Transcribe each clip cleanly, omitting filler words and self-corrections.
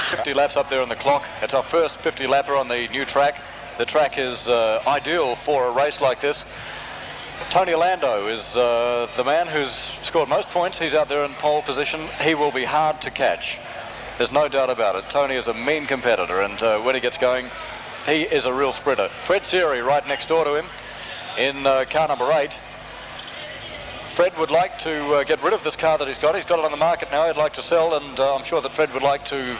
50 laps up there on the clock. It's our first 50 lapper on the new track. The track is ideal for a race like this. Tony Lando is the man who's scored most points. He's out there in pole position. He will be hard to catch. There's no doubt about it. Tony is a mean competitor, and when he gets going, he is a real sprinter. Fred Seary right next door to him in car number 8. Fred would like to get rid of this car that he's got. He's got it on the market now. He'd like to sell, and I'm sure that Fred would like to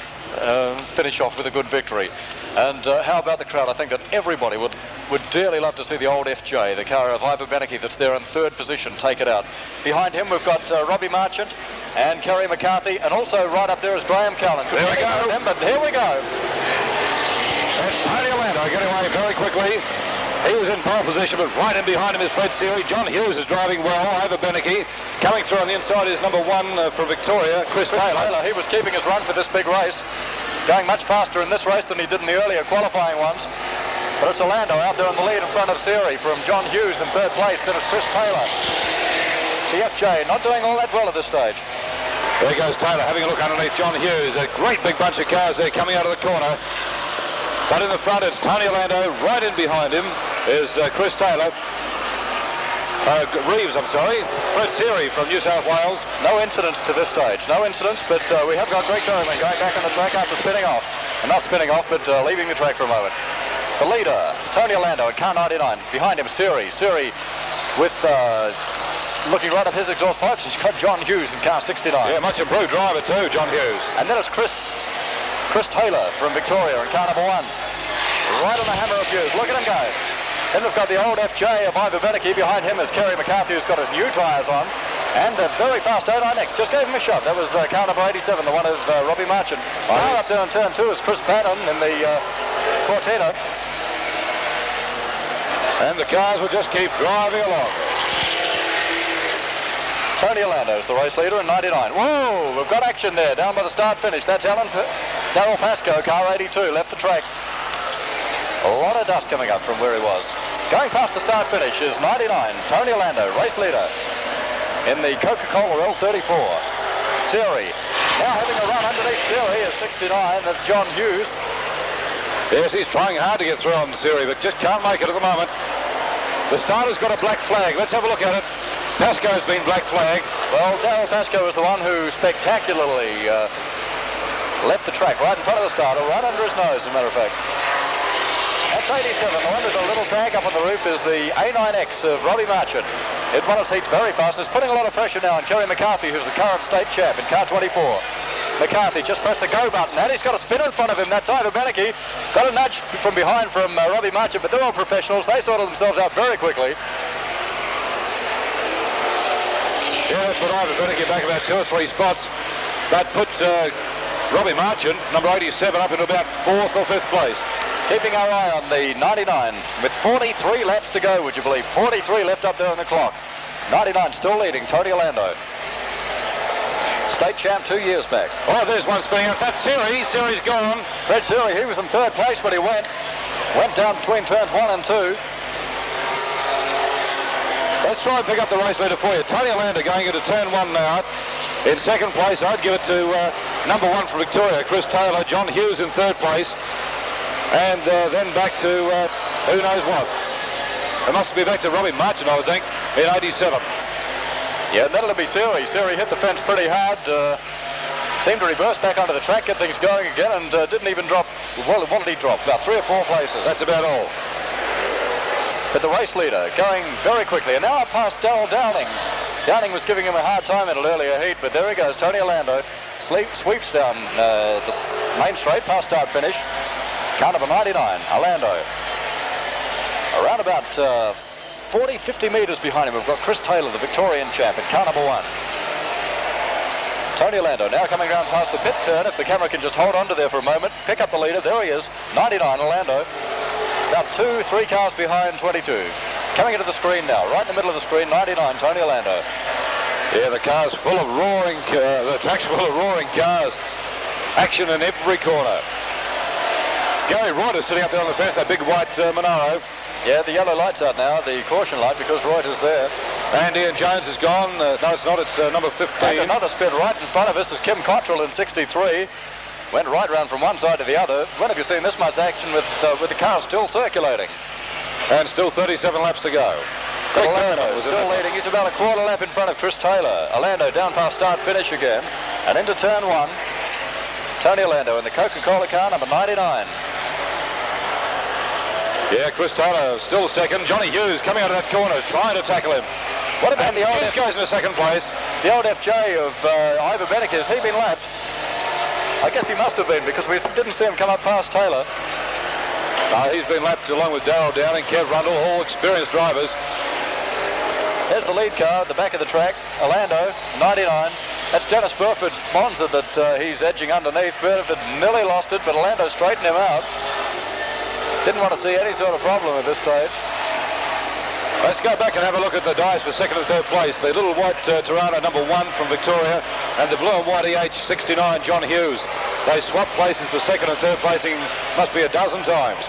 finish off with a good victory. And how about the crowd? I think that everybody would dearly love to see the old FJ, the car of Ivor Beneke that's there in 3rd position, take it out. Behind him we've got Robbie Marchant and Kerry McCarthy, and also right up there is Graham Callan. There we go. Them, but here we go. That's Tony Lando getting away very quickly. He was in pole position, but right in behind him is Fred Seary. John Hughes is driving well. Ivor Beneke coming through on the inside is number 1 from Victoria, Chris Taylor. He was keeping his run for this big race, going much faster in this race than he did in the earlier qualifying ones. But it's Lando out there on the lead in front of Seary from John Hughes in 3rd place. Then it's Chris Taylor. The FJ not doing all that well at this stage. There goes Taylor having a look underneath John Hughes. A great big bunch of cars there coming out of the corner. But in the front it's Tony Lando. Right in behind him is Chris Taylor. Reeves, I'm sorry. Fred Seary from New South Wales. No incidents to this stage. No incidents, but we have got Greg Coleman going back on the track after spinning off. And not spinning off, but leaving the track for a moment. The leader, Tony Lando at car 99. Behind him, Seary. Seary with looking right up his exhaust pipes. He's got John Hughes in car 69. Yeah, much improved driver too, John Hughes. And then it's Chris Taylor from Victoria in car number 1. Right on the hammer of Hughes. Look at him go. Then we've got the old FJ of Ivor Beneke. Behind him is Kerry McCarthy, who's got his new tyres on. And a very fast 09X just gave him a shot. That was car number 87, the one of Robbie Marchant. Now up there in turn 2 is Chris Bannon in the Cortina. And the cars will just keep driving along. Tony Lando is the race leader in 99. Whoa, we've got action there down by the start finish. That's Darryl Pascoe, car 82, left the track. A lot of dust coming up from where he was. Going past the start finish is 99, Tony Lando, race leader in the Coca-Cola L34. Seary, now having a run underneath Seary is 69, that's John Hughes. Yes, he's trying hard to get through on Seary, but just can't make it at the moment. The starter's got a black flag. Let's have a look at it. Pascoe's been black flagged. Well, Darryl Pascoe was the one who spectacularly left the track right in front of the starter, right under his nose, as a matter of fact. That's 87. The one with the little tag up on the roof is the A9X of Robbie Marchant. It won its heats very fast. It's putting a lot of pressure now on Kerry McCarthy, who's the current state champ in car 24. McCarthy just pressed the go button, and he's got a spin in front of him. That's Ivor Beneke. Got a nudge from behind from Robbie Marchant, but they're all professionals. They sorted themselves out very quickly. Yeah, that's put Ivor Beneke back about 2 or 3 spots. That puts Robbie Marchant, number 87, up into about 4th or 5th place. Keeping our eye on the 99 with 43 laps to go, would you believe? 43 left up there on the clock. 99 still leading, Tony Lando. State champ 2 years back. Oh, there's one spinning out. That's Seary. Seary's gone. Fred Seary, he was in 3rd place, but he went down between turns 1 and 2. Let's try and pick up the race leader for you. Tony Lando going into turn 1 now. In 2nd place, I'd give it to number 1 from Victoria, Chris Taylor. John Hughes in 3rd place. And then back to who knows what. It must be back to Robbie Marchant, I would think, in 87. Yeah, and that'll be Seary. Seary hit the fence pretty hard. Seemed to reverse back onto the track, get things going again, and didn't even drop. Well, what did he drop? About 3 or 4 places. That's about all. But the race leader going very quickly. And now up past Darryl Downing. Downing was giving him a hard time in an earlier heat, but there he goes. Tony Lando sweeps down the main straight past start finish. Car number 99, Lando. Around about 40, 50 metres behind him, we've got Chris Taylor, the Victorian champ, in car number 1. Tony Lando now coming around past the pit turn. If the camera can just hold on to there for a moment, pick up the leader. There he is, 99, Lando. About 2, 3 cars behind 22. Coming into the screen now, right in the middle of the screen, 99, Tony Lando. Yeah, the car's full of roaring, the track's full of roaring cars. Action in every corner. Gary Reuter's sitting up there on the fence, that big white Monaro. Yeah, the yellow light's out now, the caution light, because Reuter's there. And Ian Jones is gone. No, it's not. It's number 15. And another spin right in front of us is Kim Cottrell in 63. went right round from one side to the other. When have you seen this much action with the car still circulating? And still 37 laps to go. Orlando still leading. He's about a quarter lap in front of Chris Taylor. Orlando down past start finish again. And into turn one. Tony Orlando in the Coca-Cola car, number 99. Yeah, Chris Taylor still second. Johnny Hughes coming out of that corner, trying to tackle him. What about the old Hughes goes into second place. The old FJ of Ivor Benneke, has he been lapped? I guess he must have been, because we didn't see him come up past Taylor. He's been lapped along with Darrell Downing, Kev Rundle, all experienced drivers. There's the lead car at the back of the track. Orlando, 99. That's Dennis Burford's Monza that he's edging underneath. Burford nearly lost it, but Orlando straightened him out. Didn't want to see any sort of problem at this stage. Let's go back and have a look at the dice for second and third place. The little white Tirana number 1 from Victoria and the blue and white EH69 John Hughes. They swap places for second and third placing, must be a dozen times.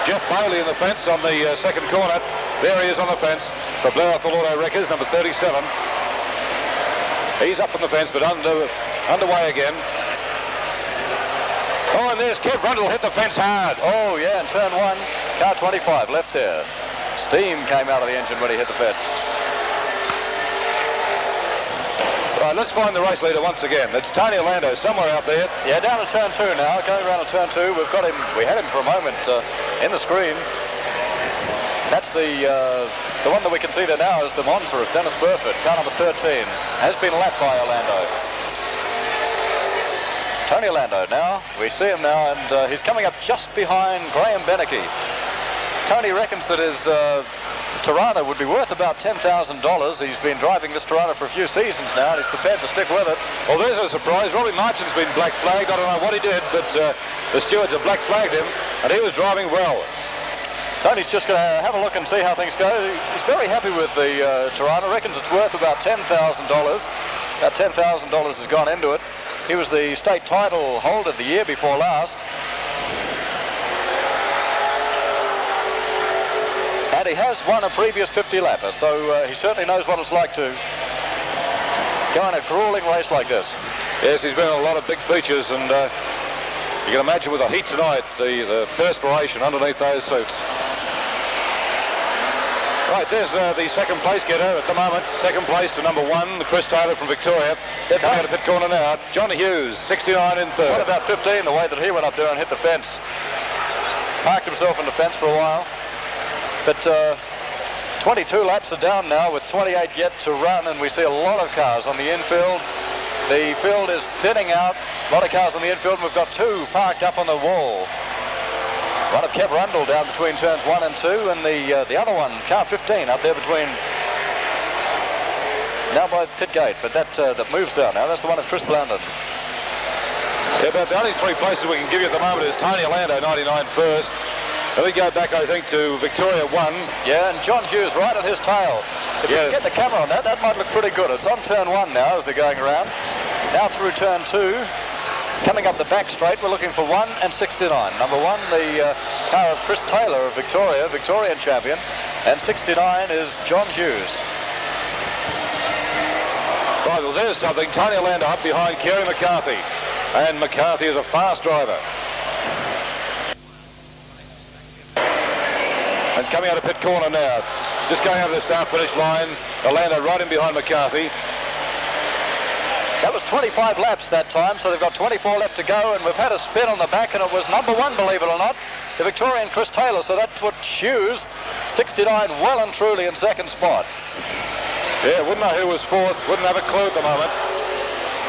Jeff Bailey in the fence on the second corner. There he is on the fence for Blair Off the Auto Wreckers, number 37. He's up on the fence, but underway again. Oh, and there's Kev Rundle, hit the fence hard. Oh, yeah, in turn one, car 25 left there. Steam came out of the engine when he hit the fence. Right, let's find the race leader once again. It's Tony Orlando somewhere out there. Yeah, down to turn 2 now, going around to turn 2. We've got him, we had him for a moment in the screen. That's the one that we can see there now is the Monza of Dennis Burford, car number 13. Has been lapped by Orlando. Tony Orlando now, we see him now, and he's coming up just behind Graham Benneke. Tony reckons that his Tirana would be worth about $10,000. He's been driving this Tirana for a few seasons now, and he's prepared to stick with it. Well, there's a surprise. Robbie Marchin's been black flagged. I don't know what he did, but the stewards have black flagged him, and he was driving well. Tony's just going to have a look and see how things go. He's very happy with the Tirana, reckons it's worth about $10,000. About $10,000 has gone into it. He was the state title holder the year before last. And he has won a previous 50-lapper, so he certainly knows what it's like to go in a grueling race like this. Yes, he's been in a lot of big features, and you can imagine with the heat tonight, the perspiration underneath those suits. Right, there's the second place getter at the moment. Second place to number 1, Chris Taylor from Victoria. They're coming out of pit corner now. John Hughes, 69 in third. What about 15, the way that he went up there and hit the fence? Parked himself in the fence for a while. But 22 laps are down now with 28 yet to run, and we see a lot of cars on the infield. The field is thinning out. A lot of cars on the infield, and we've got 2 parked up on the wall. One of Kev Rundle down between turns 1 and 2, and the other one, car 15, up there between, now by the pit gate, but that moves down now. That's the one of Chris Blandon. Yeah, about the only 3 places we can give you at the moment is Tony Orlando, 99 first. And we go back, I think, to Victoria 1. Yeah, and John Hughes right at his tail. If you can get the camera on that, that might look pretty good. It's on turn 1 now as they're going around. Now through turn 2. Coming up the back straight, we're looking for 1 and 69. Number 1, the car of Chris Taylor of Victoria, Victorian champion, and 69 is John Hughes. Right, well, there's something. Tony Orlando up behind Kerry McCarthy, and McCarthy is a fast driver. And coming out of pit corner now, just going over the start-finish line, Orlando right in behind McCarthy. That was 25 laps that time, so they've got 24 left to go, and we've had a spin on the back, and it was number 1, believe it or not, the Victorian Chris Taylor, so that put Hughes, 69, well and truly in second spot. Yeah, wouldn't know who was 4th, wouldn't have a clue at the moment.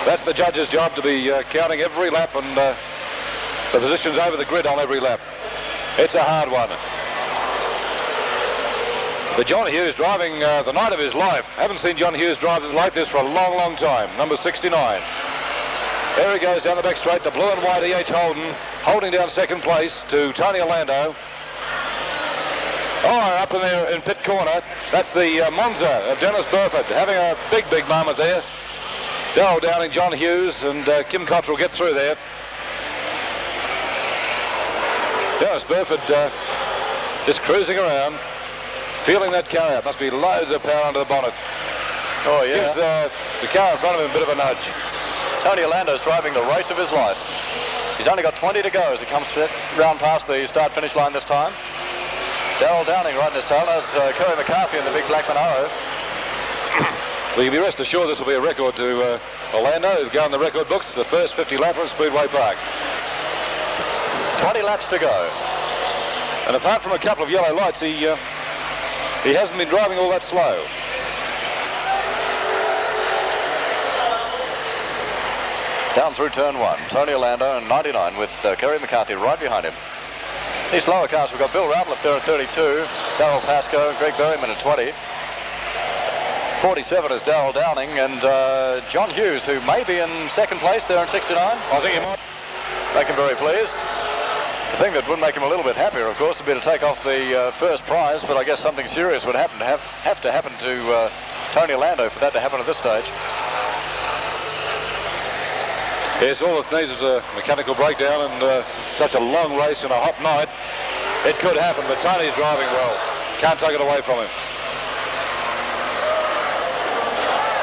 That's the judge's job, to be counting every lap and the positions over the grid on every lap. It's a hard one. But John Hughes driving the night of his life. Haven't seen John Hughes drive like this for a long, long time. Number 69. There he goes down the back straight. The blue and white EH Holden holding down second place to Tony Orlando. Oh, up in there in pit corner. That's the Monza of Dennis Burford having a big, big moment there. Darrell Downing, John Hughes, and Kim Cottrell get through there. Dennis Burford just cruising around. Feeling that car out. Must be loads of power under the bonnet. Oh, yeah. Gives the car in front of him a bit of a nudge. Tony Orlando's driving the race of his life. He's only got 20 to go as he comes round past the start-finish line this time. Darrell Downing right in his tail. That's Kerry McCarthy in the big black Monaro. Well, you can be rest assured this will be a record to Orlando. He'll go in the record books. The first 50 lapper at Speedway Park. 20 laps to go. And apart from a couple of yellow lights, he hasn't been driving all that slow. Down through turn 1, Tony Orlando in 99 with Kerry McCarthy right behind him. These lower cars, we've got Bill Ratliff there at 32, Darrell Pascoe, Greg Berryman at 20. 47 is Darrell Downing, and John Hughes, who may be in second place there in 69. I think he might make him very pleased. The thing that would make him a little bit happier, of course, would be to take off the first prize, but I guess something serious would have to happen to Tony Orlando for that to happen at this stage. Yes, all it needs is a mechanical breakdown, and such a long race and a hot night, it could happen, but Tony's driving well. Can't take it away from him.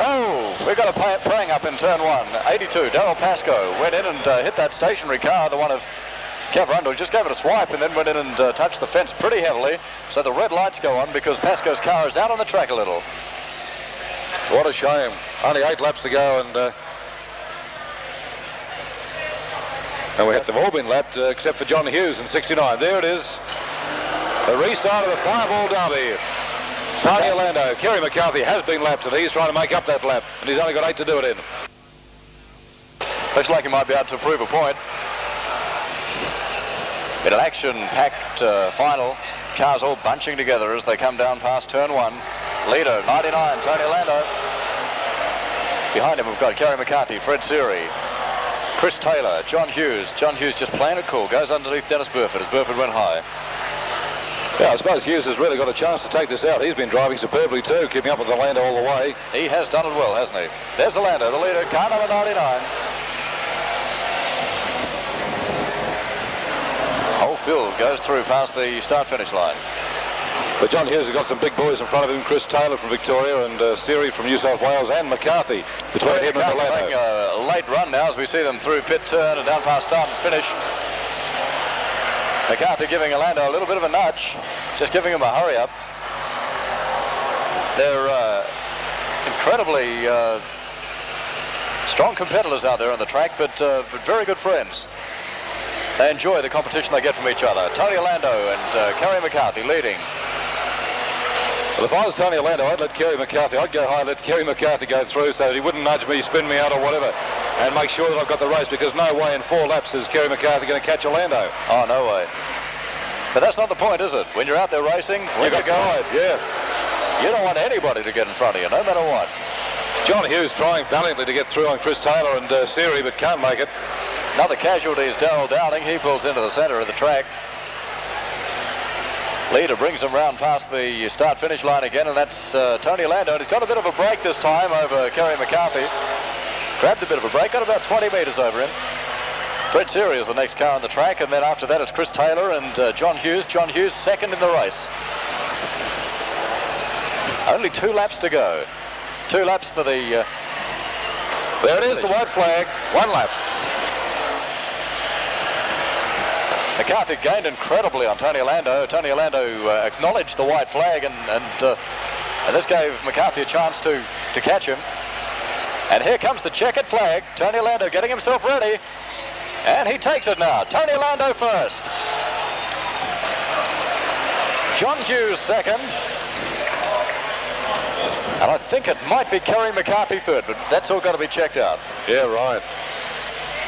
Oh, we've got a praying up in turn 1. 82, Darrell Pascoe went in and hit that stationary car, the one of Kev Rundle. Just gave it a swipe and then went in and touched the fence pretty heavily. So the red lights go on because Pascoe's car is out on the track a little. What a shame. Only 8 laps to go, and they've all been lapped except for John Hughes in 69. There it is. The restart of the fireball derby. Tony Orlando. Kerry McCarthy has been lapped, and he's trying to make up that lap, and he's only got 8 to do it in. Looks like he might be able to prove a point. In an action-packed final, cars all bunching together as they come down past turn 1. Leader, 99, Tony Orlando. Behind him we've got Kerry McCarthy, Fred Seary, Chris Taylor, John Hughes. John Hughes just playing it cool, goes underneath Dennis Burford as Burford went high. Yeah, I suppose Hughes has really got a chance to take this out. He's been driving superbly too, keeping up with Orlando all the way. He has done it well, hasn't he? There's Orlando, the leader, car number 99. Whole field goes through past the start-finish line. But John Hughes has got some big boys in front of him. Chris Taylor from Victoria and Seary from New South Wales, and McCarthy between him and Orlando. A late run now as we see them through pit turn and down past start and finish. McCarthy giving Orlando a little bit of a nudge, just giving him a hurry up. They're incredibly strong competitors out there on the track, but very good friends. They enjoy the competition they get from each other. Tony Orlando and Kerry McCarthy leading. Well, if I was Tony Orlando, I'd let Kerry McCarthy, I'd go high, let Kerry McCarthy go through so that he wouldn't nudge me, spin me out or whatever, and make sure that I've got the race, because no way in 4 laps is Kerry McCarthy going to catch Orlando. Oh, no way. But that's not the point, is it? When you're out there racing, you've got guide, yeah. You don't want anybody to get in front of you, no matter what. John Hughes trying valiantly to get through on Chris Taylor and Seary, but can't make it. Another casualty is Darrell Downing. He pulls into the centre of the track. Leader brings him round past the start-finish line again, and that's Tony Orlando. And he's got a bit of a break this time over Kerry McCarthy. Grabbed a bit of a break, got about 20 metres over him. Fred Seary is the next car on the track, and then after that it's Chris Taylor and John Hughes. John Hughes second in the race. Only 2 laps to go. 2 laps for the... there it is, the white flag. 1 lap. McCarthy gained incredibly on Tony Orlando. Tony Orlando acknowledged the white flag, and this gave McCarthy a chance to catch him. And here comes the checkered flag. Tony Orlando getting himself ready, and he takes it now. Tony Orlando first. John Hughes second. And I think it might be Kerry McCarthy third, but that's all got to be checked out. Yeah, right.